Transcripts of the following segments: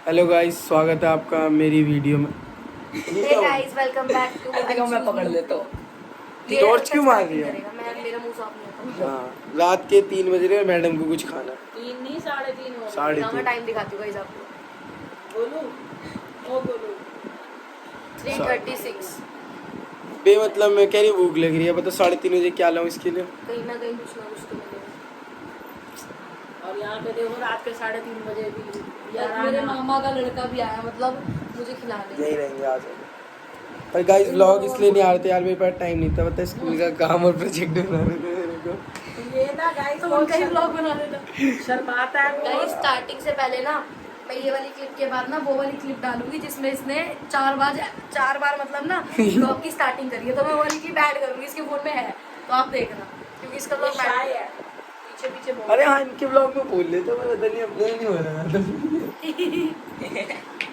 Hello guys, स्वागत है आपका मेरी वीडियो में। Hey guys, welcome back to. मैं पकड़ लेता हूँ। टॉर्च क्यों मार रही है? मेरा मुंह साफ नहीं होता। हाँ, रात के 3 बज रहे हैं, मैडम को कुछ खाना। 3 नहीं 3:30 हो गए। 3:30। मैं टाइम दिखाती हूँ गाइस आपको। बोलूं? ओ बोलूं। 3:36। बेमतलब मैं कह रही भूख लग रही है, बता 3:30 बजे क्या लाऊं इसके लिए? कहीं ना कहीं कुछ ना कुछ तो मिलेगा। और यहाँ पे देखो रात के 3:30 बजे भी यार मेरे मामा का लड़का भी आया, मतलब मुझे खिला दे। यही रहेंगे आज। पर गाइस व्लॉग इसलिए नहीं आ रहे थे यार, मेरे पास टाइम नहीं था, पता है स्कूल का काम और प्रोजेक्ट बनाने थे मेरे को। ये ना गाइस तो उनका ही व्लॉग बना देता। शर्माता है गाइस स्टार्टिंग से पहले ना मैं ये वाली क्लिप के बाद ना वो वाली क्लिप डालूंगी जिसमें इसने 4 बार मतलब ना व्लॉग की स्टार्टिंग करी है, तो मैं वो वाली क्लिप ऐड करूंगी। इसके फोन में है तो आप देखना, क्योंकि इसका व्लॉग शाय है। है। पीछे पीछे बोल। अरे हाँ, इनके व्लॉग में बोल लेते, मैं पता नहीं अपने नहीं हो रहा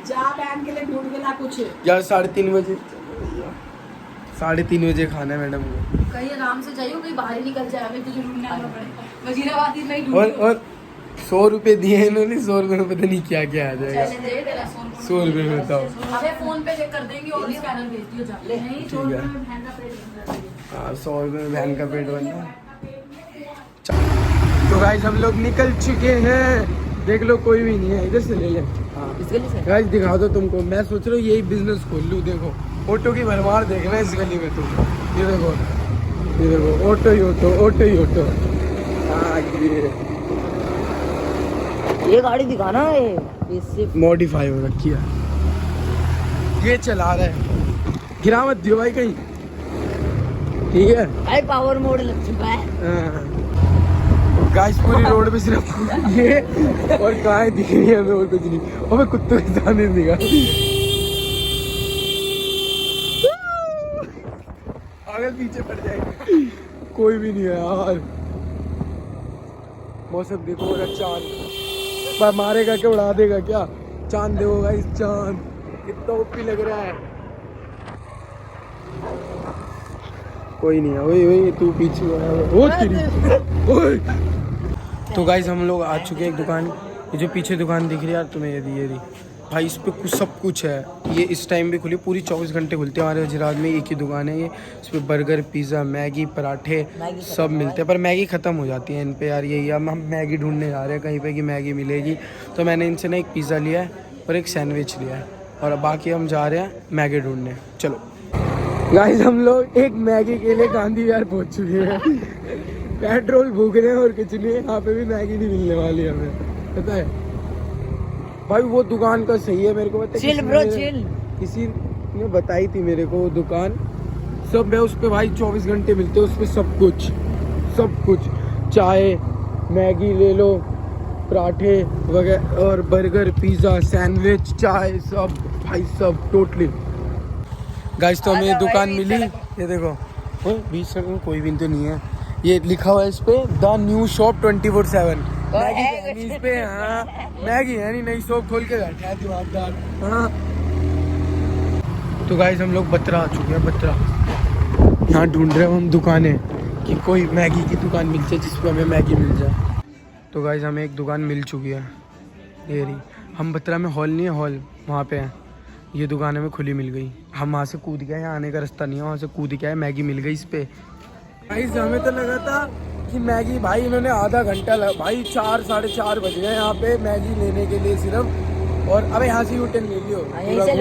जा बहन के लिए ढूंढ के ला कुछ। यार 3:30 बजे 3:30 बजे खाना है मैडम को। कहीं आराम से जाइयो, कहीं बाहर ही निकल जाए, हमें तुझे ढूंढने आना पड़े। वजीराबाद ही नहीं और ढूंढो। 100 रुपए दिए इन्होंने, 100 रुपए में पता नहीं क्या क्या आ जाएगा। चैलेंज है तेरा 100 रुपए में बताओ। हमें फोन पे चेक कर देंगे और स्कैनर भेज दियो जा। नहीं 100 ठीक है। रुपए में बहन का पेट भर जाएगा। हाँ, 100 रुपए में बहन का पेट भरना है। तो गाइस हम लोग निकल चुके हैं, देख लो कोई भी नहीं है, इधर से ले ले। हाँ इस गली से गाइस दिखा दो तुमको, मैं सोच रहा हूँ यही बिजनेस खोल लूँ। देखो ऑटो की भरमार देखना इस गली में तुम। ये देखो ऑटो ही ऑटो, ऑटो ही ऑटो। हाँ ये गाड़ी दिखाना है इससे मॉडिफाई हो रखी है, ये चला रहा है। गिरा मत दियो भाई कहीं, ठीक है? भाई पावर मोड लग चुका है। गाइस पूरी रोड पे सिर्फ ये और गाय दिख रही है हमें, और कुछ नहीं। और मैं कुत्तों के सामने दिखा, अगर पीछे पड़ जाएंगे। कोई भी नहीं है यार। मौसम देखो, और चांद पर मारेगा क्या, उड़ा देगा क्या? चांद देखो गाइस, चांद कितना ओपी लग रहा है। कोई नहीं है, वही तू पीछे वो तेरी ओए। तो गाइस हम लोग आ चुके हैं एक दुकान, ये जो पीछे दुकान दिख रही है यार तुम्हें, ये दी भाई, इस पे कुछ सब कुछ है। ये इस टाइम भी खुली, पूरी 24 घंटे खुलती है। हमारे वजीराबाद में एक ही दुकान है ये, इस पे बर्गर, पिज़्ज़ा, मैगी, पराठे सब मिलते हैं। पर मैगी ख़त्म हो जाती है इन पे यार। यही हम मैगी ढूंढने जा रहे हैं कहीं पे कि मैगी मिलेगी, तो मैंने इनसे ना एक पिज़्ज़ा लिया है और एक सैंडविच लिया है, और बाकी हम जा रहे हैं मैगी ढूंढने। चलो गाइस हम लोग एक मैगी के लिए गांधी विहार पहुंच चुके हैं। पेट्रोल भूख रहे हैं और कुछ नहीं, यहाँ पे भी मैगी नहीं मिलने वाली हमें, पता है भाई। वो दुकान का सही है, मेरे को पता है किसी ने बताई थी मेरे को वो दुकान, सब है उस पे भाई, 24 घंटे मिलते हैं उस पे सब कुछ। चाय, मैगी ले लो, पराठे वगैरह, और बर्गर, पिज़्ज़ा, सैंडविच, चाय, सब भाई सब टोटली। गाइस तो हमें ये दुकान मिली, ये देखो 20 सेकंड में कोई भी तो नहीं है। ये लिखा हुआ है इस पे, द न्यू शॉप 24/7 मैगी है नहीं इस पे। हाँ मैगी है नहीं, नई शॉप खोल के बैठा है दिमागदार। हाँ तो गाइस हम लोग बत्रा आ चुके हैं, बत्रा। यहाँ ढूंढ रहे हैं हम दुकानें कि कोई मैगी की दुकान मिल जाए जिस पे हमें मैगी मिल जाए। तो गाइस हमें एक दुकान मिल चुकी है, ये रही। हम बत्रा में हॉल नहीं है, हॉल वहाँ पे है। ये दुकान हमें खुली मिल गई, हम वहाँ से कूद गए, यहाँ आने का रास्ता नहीं है, वहाँ से कूद के आए, मैगी मिल गई इस पे। भाई हमें तो लगा था कि मैगी, भाई इन्होंने आधा घंटा भाई 4 साढ़े 4 बज गए यहाँ पे मैगी लेने के लिए सिर्फ। और अब यहाँ से यूटर्न ले लियो,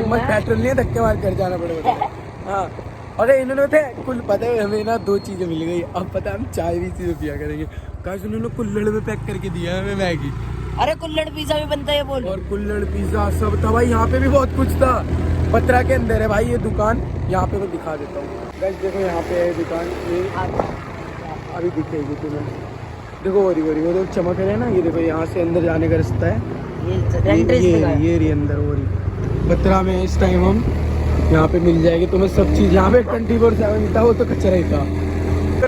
मत पेट्रोल नहीं है, धक्के मार कर जाना पड़ेगा। हाँ अरे इन्होंने कुल पता है हमें ना 2 चीज़ें मिल गई। अब पता है हम चाय भी चीज़ें पिया करेंगे। गाइस उन्होंने कुल्हड़ में पैक करके दिया है हमें मैगी। अरे कुल्हड़ पिज़्ज़ा भी बनता है बोल। और कुल्हड़ पिज़्ज़ा सब था भाई, यहाँ पे भी बहुत कुछ था। बत्रा के अंदर है भाई ये दुकान, यहाँ पे मैं दिखा देता हूँ। गाइस देखो यहाँ पे है दुकान, ये अभी दिखेगी तुम्हें। देखो वो देखो चमक रहे हैं ना, ये देखो यहाँ से अंदर जाने का रास्ता है। ये रही अंदर वो रही। बत्रा में इस टाइम हम यहाँ पे मिल जाएगी तुम्हें सब चीज़। यहाँ पे 24/7 था, वो तो कचरा ही था।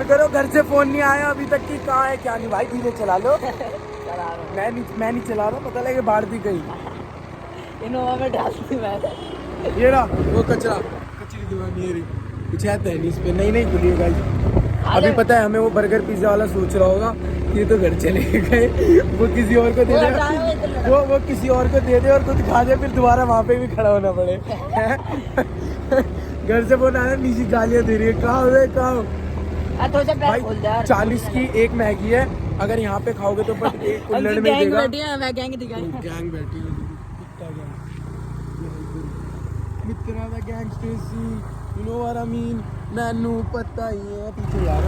करो घर से फोन नहीं आया अभी तक कि कहाँ है क्या नहीं। भाई धीरे चला लो। मैं नहीं चला रहा, पता लगे बाढ़ दी गई। इनोवा में डाल दी मैं। ये रहा वो कचरी दुकान, ये रही। कुछ है नहीं इस पे, नहीं खुली है गाइस। अभी पता है हमें वो बर्गर पिज़्ज़ा वाला सोच रहा होगा ये तो घर चले गए, वो किसी और को दे दे, वो किसी और को दे दे और कुछ खा दे, फिर दोबारा वहाँ पे भी खड़ा होना पड़े। घर से फोन आया, नीचे गालियाँ दे रही है, कहाँ हो भाई। 40 की एक मैगी है, अगर यहाँ पे खाओगे तो बट एक कुल्हड़ में देगा। गैंग बैठी है, मित्रा दा gangster, you know what I mean, Nainu पता ही है पीछे यार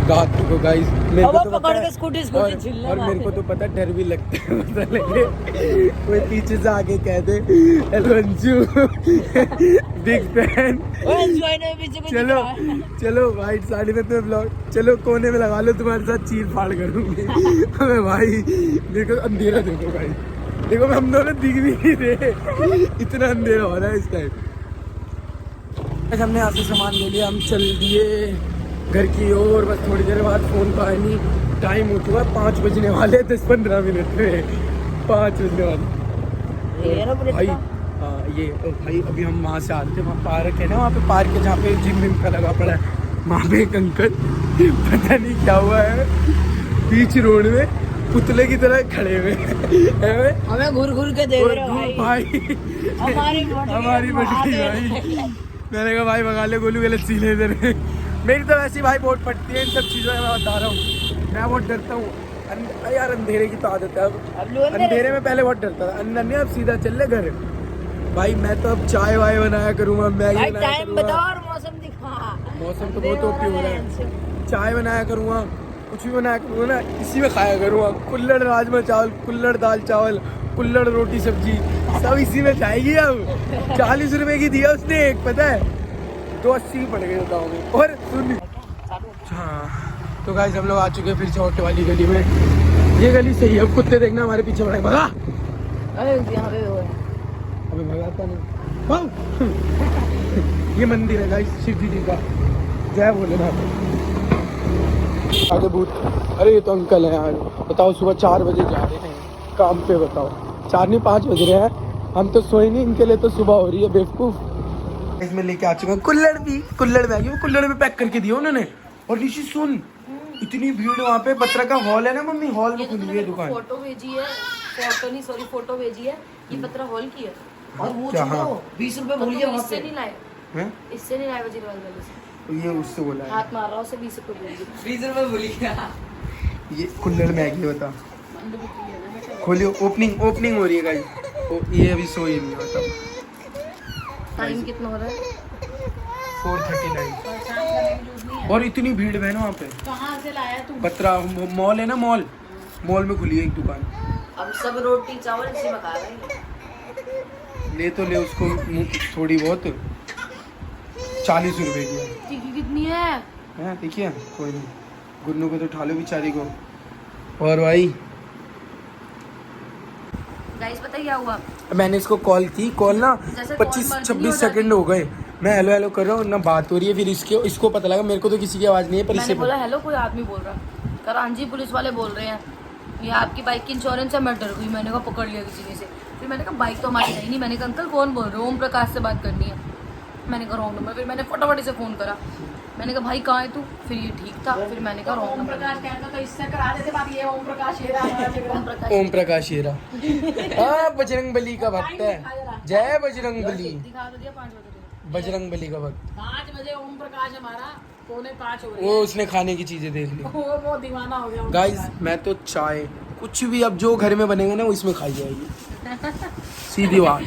गात को गाइस, मेरे को तो पकड़ के स्कूटी और मेरे को तो पता डर भी लगता है, पता लगे कोई पीछे से आके कह दे हेलो अंजू बिग फैन। चलो वाइट साड़ी में तुम्हें ब्लॉग, चलो कोने में लगा लो, तुम्हारे साथ चीर फाड़ करूंगी। अबे भाई देखो अंधेरा, देखो भाई, देखो हम दोनों दिख भी नहीं रहे, इतना अंधेरा हो रहा है इस टाइम। हमने यहाँ से सामान ले लिया, हम चल दिए घर की ओर। बस थोड़ी देर बाद फोन का नहीं, टाइम हो चुका 5 बजने वाले, 10-15 मिनट में 5 बजने वाले भाई। हाँ ये भाई अभी हम वहाँ से आते, वहाँ पार्क है ना, वहाँ पे पार्क है जहाँ पे जिम विम का लगा पड़ा है, वहाँ पे एक अंकल पता नहीं क्या हुआ है बीच रोड में पुतले की तरह खड़े हुए हमें घूर के देख रहे हो भाई। हमारी बटकी भाई, मैंने कहा भाई भगा ले गोलू, गलत सीने इधर। मेरी तो वैसी भाई बहुत फटती है इन सब चीज़ों में, मैं बता रहा हूँ, मैं बहुत डरता हूँ यार, अंधेरे की तो आदत है। अब अंधेरे में पहले बहुत डरता था, अंदर नहीं, अब सीधा चल ले घर भाई। मैं तो अब चाय वाय बनाया करूँगा, मैगी बनाया करूँगा, मौसम तो बहुत ओपी हो रहा है, चाय बनाया करूँगा, कुछ भी बनाया करूँगा ना, इसी में खाया करूँगा। कुल्हड़ राजमा चावल, कुल्हड़ दाल चावल, कुल्हड़ रोटी सब्जी, सब इसी में खाएगी। अब 40 रुपए की दिया उसने एक, पता है 280 पड़ गए बताओ में। और सुन, हाँ तो गाइस हम लोग आ चुके हैं फिर से ऑटो वाली गली में। ये गली सही है, अब कुत्ते देखना हमारे पीछे पड़े, भगा। अबे भगाता नहीं। ये मंदिर है गाइस शिव जी का, जय भोलेनाथ। आगे भूत, अरे ये तो अंकल है यार, बताओ सुबह 4 बजे जा रहे हैं काम पे, बताओ 4 नहीं 5 बज रहे हैं, हम तो सोए नहीं, इनके लिए तो सुबह हो रही है बेवकूफ। इसमें लेके आ चुका हूँ कुल्हड़ भी, कुल्हड़ में वो कुल्हड़ में पैक करके दिया उन्होंने। और ऋषि सुन, इतनी भीड़ वहाँ पे, बत्रा का हॉल है ना मम्मी, हॉल में खुली है दुकान। फोटो भेजी है, फोटो भेजी है, ये बत्रा हॉल की है। और वो 20 रुपए भूल गया वहाँ पे, इससे नहीं लाए वजीरवाल वाले से, ये उससे बोला है, हाथ मार रहा, उसे 20 रुपए भूल गया, 20 रुपए भूल गया। ये कुल्हड़ मैगी बता, खोलियो, ओपनिंग हो रही है गाइस। ये अभी सोई नहीं, बताओ टाइम कितना हो रहा है? 4:39। और इतनी भीड़ है ना वहाँ पे। कहाँ से लाया तू? बत्रा मॉल है ना, मॉल में खुली है एक दुकान। अब सब रोटी चावल इसी में खा रहे हैं। ले तो ले उसको थोड़ी बहुत, 40 रुपए की है। टिक्की कितनी है? देखिए कोई नहीं, गुन्नू को तो उठा लो बेचारी को। और भाई गाइस पता क्या हुआ, मैंने इसको कॉल की, कॉल ना 25-26 सेकंड हो गए, मैं हेलो हेलो कर रहा हूँ ना, बात हो रही है, फिर इसको पता लगा, मेरे को तो किसी की आवाज़ नहीं है, पर मैंने बोला हेलो कोई आदमी बोल रहा, कह रहा हाँ जी पुलिस वाले बोल रहे हैं, ये आपकी बाइक की इंश्योरेंस है। मैं डर गई, मैंने कहा पकड़ लिया किसी ने से। फिर मैंने कहा बाइक तो हमारी है ही नहीं। मैंने कहा अंकल कौन बोल रहे हो? ओम प्रकाश से बात करनी है। मैंने कहा रॉन्ग नंबर। फिर मैंने फटाफट से फ़ोन करा, मैंने कहा भाई कहाँ है तू? फिर ये ठीक था, फिर मैंने कहा रॉन्ग नंबर। तो इससे करा देते बात, ये ओम प्रकाश हीरा। ओम प्रकाश हीरा, हाँ बजरंग बली का भक्त है, जय बजरंग बली। दिखा तो दिया 5 बजे, बजरंग बली का भक्त। 5 बजे ओम प्रकाश हमारा, 4:45 हो रही वो उसने खाने की चीजें देख ली। वो दीवाना हो गया गाइस मैं तो चाय कुछ भी अब जो घर में बनेगा ना वो इसमें खाई जाएगी, सीधी बात।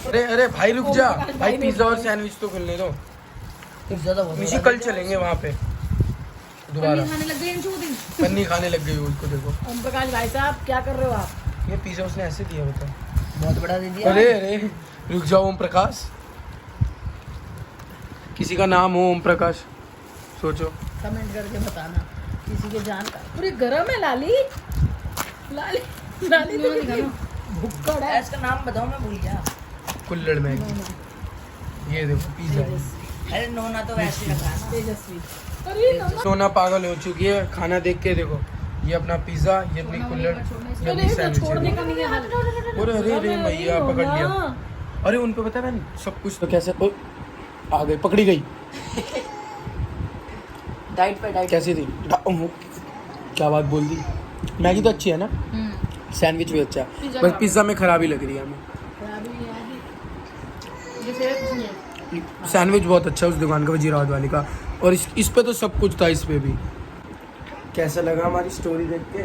अरे भाई रुक जा भाई, पिज्जा और सैंडविच तो खुलने दो, इसी कल चलेंगे वहाँ पे दोबारा। खाने लग गए पन्नी खाने लग गई उसको, देखो। ओम प्रकाश भाई साहब क्या कर रहे हो आप? ये पिज्जा उसने ऐसे दिया, बता। बहुत बड़ा दे दिया। अरे रुक जाओ, ओम प्रकाश, किसी का नाम हो ओम प्रकाश, सोचो। कमेंट करके बताना किसी के जान का। पूरी गरम है लाली, लाली लाली तो भुक्कड़ है। इसका नाम बताओ, मैं भूल गया। कुल्हड़ मैगी, ये देखो पिज्जा। अरे नोना तो वैसे लगा ना, तेजस्वी। सोना पागल हो चुकी है, खाना देख के देखो, ये अपना पिज्जा, ये अपनी कुल्हड़, ये अपनी सैंडविच। अरे भैया पकड़ लिया। अरे उन पे पता है सब कुछ तो कैसे आ गई, पकड़ी गई। डाइट पे डाइट। कैसी थी? क्या बात बोल दी। मैगी तो अच्छी है ना, सैंडविच भी अच्छा है, पिज़्ज़ा बस खराब पिज़्ज़ा में खराबी लग रही है हमें। सैंडविच बहुत अच्छा है उस दुकान का, वजीराबाद वाली का। और इस पे तो सब कुछ था, इस पे भी। कैसा लगा हमारी स्टोरी देख के?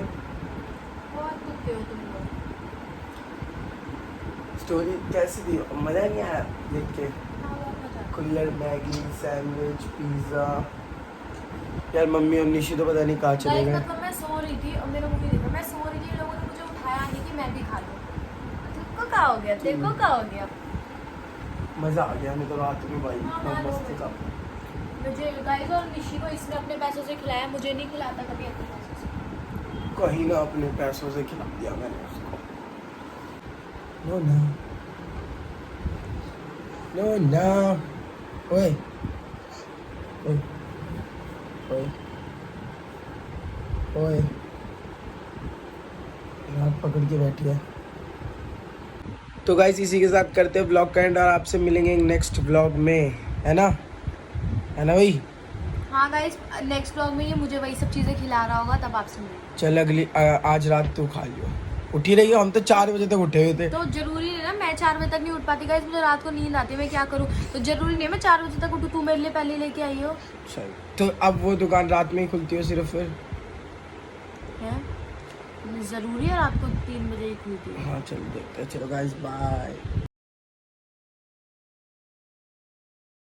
स्टोरी कैसी थी? मज़ा नहीं आया देख के? कुल्लड़, मैगी, सैंडविच, पिज़्ज़ा। यार मम्मी और निशी तो पता नहीं कहाँ चले गए। मतलब मैं सो रही थी और मेरा मुझे देखा, मैं सो रही थी, लोगों ने मुझे उठाया नहीं कि मैं भी खा लूं। देखो क्या हो गया, देखो क्या हो गया। मज़ा आ गया हमें तो रात में भाई, बहुत मस्त था। मुझे गाइस और निशी को इसने अपने पैसों से खिलाया, मुझे नहीं खिलाता कभी अपने पैसों से। कहीं ना अपने पैसों से खिला दिया मैंने उसको। नो ना, नो ना। ओए ओए ओए ओए, हाथ पकड़ के बैठी है। तो गाइस इसी के साथ करते हैं ब्लॉग का एंड, और आपसे मिलेंगे नेक्स्ट ब्लॉग में, है ना भाई? हाँ गाइस, नेक्स्ट व्लॉग में ये मुझे वही सब चीजें खिला रहा होगा, तब आपसे मिलेंगे। चल अगली आज रात तू खा लियो। उठी रही हो? हम तो 4 बजे तक उठे हुए थे। तो जरूरी नहीं ना मैं 4 बजे तक नहीं उठ पाती गाइस, मुझे रात को नींद आती है, मैं क्या करूँ? तो जरूरी नहीं है मैं 4 बजे तक उठूँ, तू मेरे लिए पहले लेके आई हो। सही। तो अब वो दुकान रात में ही खुलती हो सिर्फ फिर? है जरूरी है रात को 3 बजे ही खुलती है? हाँ चल देखते हैं। चलो गाइस बाय।